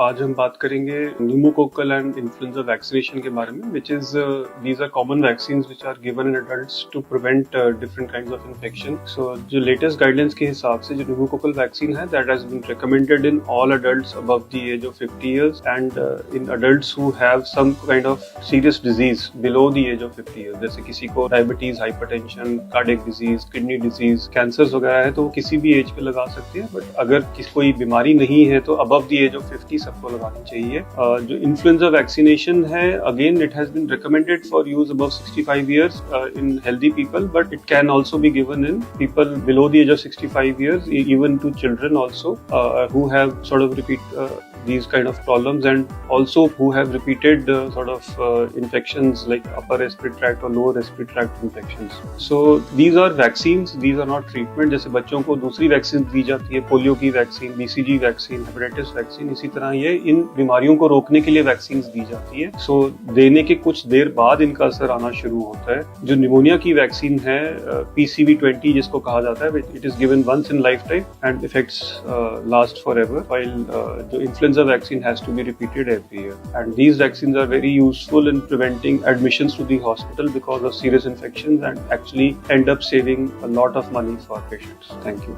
आज हम बात करेंगे न्यूमोकोकल एंड इन्फ्लुएंजा वैक्सीनेशन के बारे में, which is these are common vaccines which are given in adults to prevent different kinds of infection. So जो latest guidelines के हिसाब से जो न्यूमोकोकल वैक्सीन है that has been recommended in all adults above the age of 50 years and in adults who have some kind of serious disease below the age of 50 years. जैसे किसी को diabetes, hypertension, cardiac disease, kidney disease, cancer वगैरह है तो वो किसी भी as पे लगा सकते हैं, बट अगर कोई बीमारी नहीं है तो अबव द एज ऑफ 50 सबको लगानी चाहिए। जो इन्फ्लुएंजा वैक्सीनेशन है, again it has been recommended for use above 65 years in healthy people, but it can also be given in people below the age of 65 years, even to children also who have sort of these kind of problems and also who have repeated infections like upper respiratory tract or lower respiratory tract infections. So these are vaccines, these are not treatment. जैसे बच्चों को दूसरी vaccine दी जाती है, polio की vaccine, BCG vaccine, hepatitis vaccine, इसी तरह ये इन बीमारियों को रोकने के लिए वैक्सीन दी जाती है। सो देने के कुछ देर बाद इनका असर आना शुरू होता है। जो निमोनिया की वैक्सीन है, PCV20 जिसको कहा जाता है, it is given once in life time and effects last for ever, while जो influenza vaccine has to be repeated every year, and these vaccines are very useful in preventing admissions to the hospital because of serious infections and actually end up saving a lot of money for patients. Thank you.